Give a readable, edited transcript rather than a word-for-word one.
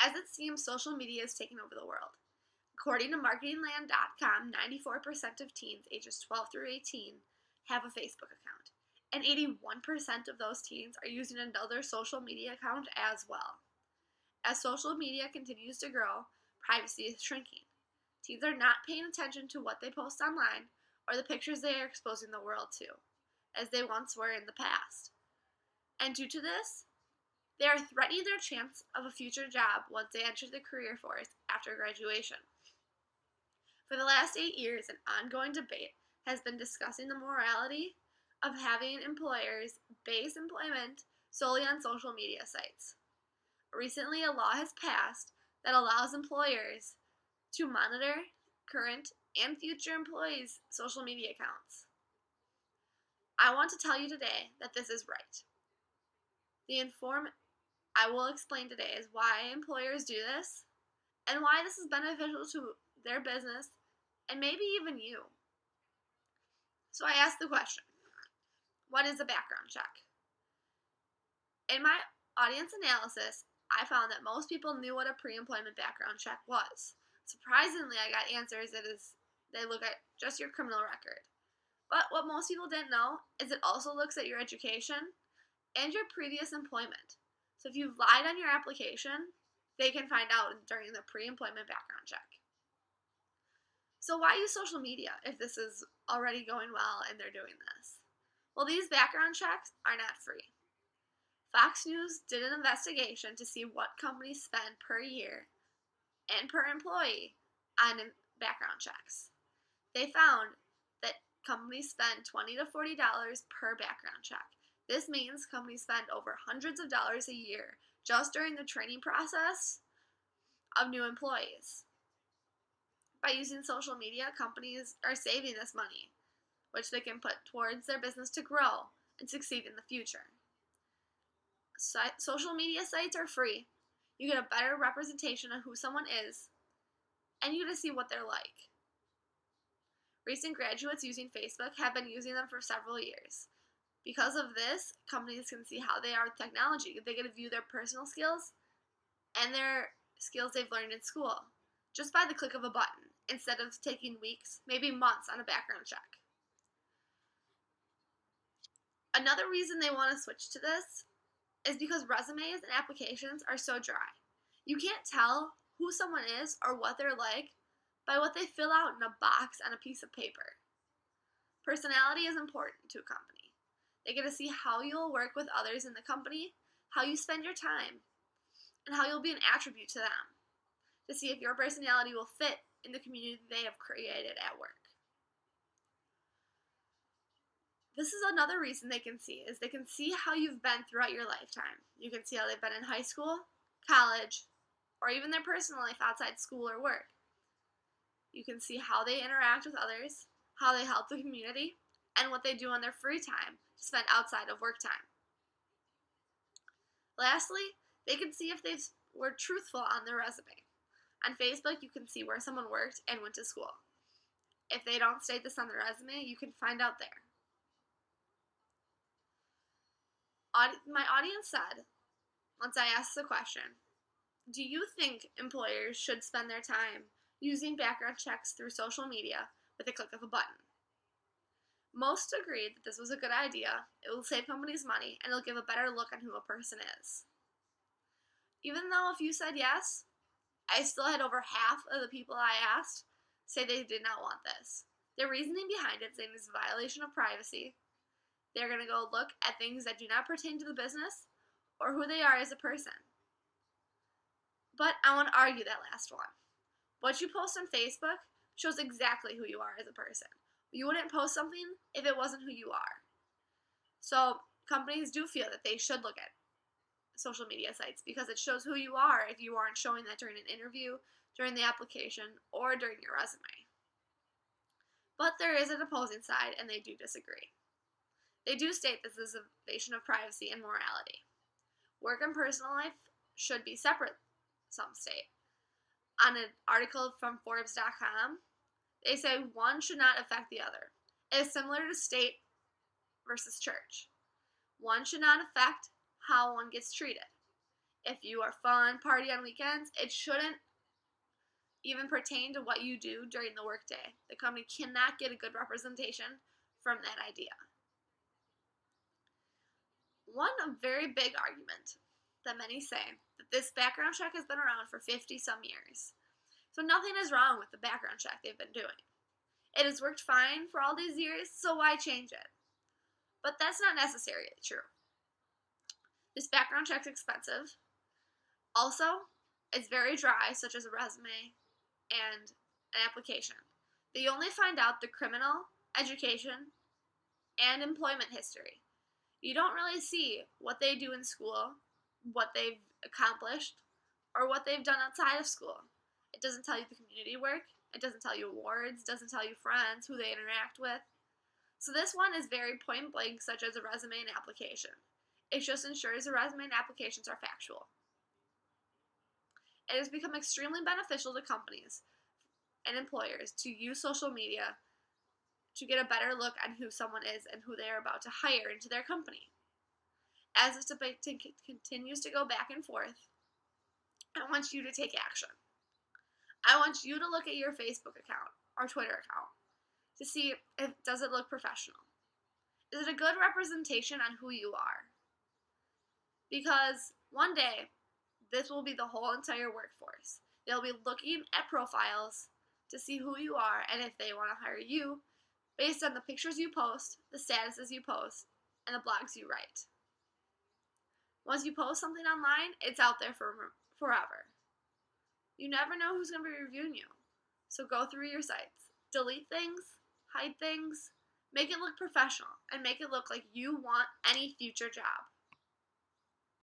As it seems, social media is taking over the world. According to marketingland.com, 94% of teens ages 12 through 18 have a Facebook account, and 81% of those teens are using another social media account as well. As social media continues to grow, privacy is shrinking. Teens are not paying attention to what they post online or the pictures they are exposing the world to, as they once were in the past. And due to this, they are threatening their chance of a future job once they enter the career force after graduation. For the last 8 years, an ongoing debate has been discussing the morality of having employers base employment solely on social media sites. Recently, a law has passed that allows employers to monitor current and future employees' social media accounts. I want to tell you today that this is right. The inform I will explain today is why employers do this and why this is beneficial to their business and maybe even you. So I asked the question, what is a background check? In my audience analysis, I found that most people knew what a pre-employment background check was. Surprisingly, I got answers that they look at just your criminal record. But what most people didn't know is it also looks at your education and your previous employment. So if you've lied on your application, they can find out during the pre-employment background check. So why use social media if this is already going well and they're doing this? Well, these background checks are not free. Fox News did an investigation to see what companies spend per year and per employee on background checks. They found that companies spend $20 to $40 per background check. This means companies spend over hundreds of dollars a year just during the training process of new employees. By using social media, companies are saving this money, which they can put towards their business to grow and succeed in the future. Social media sites are free. You get a better representation of who someone is, and you get to see what they're like. Recent graduates using Facebook have been using them for several years. Because of this, companies can see how they are with technology. They get to view their personal skills and their skills they've learned in school just by the click of a button instead of taking weeks, maybe months on a background check. Another reason they want to switch to this is because resumes and applications are so dry. You can't tell who someone is or what they're like by what they fill out in a box on a piece of paper. Personality is important to a company. They get to see how you'll work with others in the company, how you spend your time, and how you'll be an attribute to them, to see if your personality will fit in the community they have created at work. This is another reason they can see how you've been throughout your lifetime. You can see how they've been in high school, college, or even their personal life outside school or work. You can see how they interact with others, how they help the community, and what they do on their free time to spend outside of work time. Lastly, they can see if they were truthful on their resume. On Facebook, you can see where someone worked and went to school. If they don't state this on their resume, you can find out there. My audience said, once I asked the question, do you think employers should spend their time using background checks through social media with a click of a button? Most agreed that this was a good idea, it will save companies money, and it'll give a better look on who a person is. Even though if you said yes, I still had over half of the people I asked say they did not want this. Their reasoning behind it saying it's a violation of privacy. They're going to go look at things that do not pertain to the business or who they are as a person. But I want to argue that last one. What you post on Facebook shows exactly who you are as a person. You wouldn't post something if it wasn't who you are. So companies do feel that they should look at social media sites because it shows who you are if you aren't showing that during an interview, during the application, or during your resume. But there is an opposing side, and they do disagree. They do state this is a violation of privacy and morality. Work and personal life should be separate, some state. On an article from Forbes.com, they say one should not affect the other. It is similar to state versus church. One should not affect how one gets treated. If you are fun, party on weekends, it shouldn't even pertain to what you do during the workday. The company cannot get a good representation from that idea. One very big argument that many say that this background check has been around for 50 some years. So nothing is wrong with the background check they've been doing. It has worked fine for all these years, so why change it? But that's not necessarily true. This background check's expensive. Also, it's very dry, such as a resume and an application. They only find out the criminal, education, and employment history. You don't really see what they do in school, what they've accomplished, or what they've done outside of school. It doesn't tell you the community work. It doesn't tell you awards. Doesn't tell you friends, who they interact with. So this one is very point blank, such as a resume and application. It just ensures the resume and applications are factual. It has become extremely beneficial to companies and employers to use social media to get a better look on who someone is and who they are about to hire into their company. As this debate continues to go back and forth, I want you to take action. I want you to look at your Facebook account or Twitter account to see if does it look professional. Is it a good representation on who you are? Because one day, this will be the whole entire workforce. They'll be looking at profiles to see who you are and if they want to hire you based on the pictures you post, the statuses you post, and the blogs you write. Once you post something online, it's out there for forever. You never know who's going to be reviewing you. So go through your sites. Delete things, hide things, make it look professional, and make it look like you want any future job.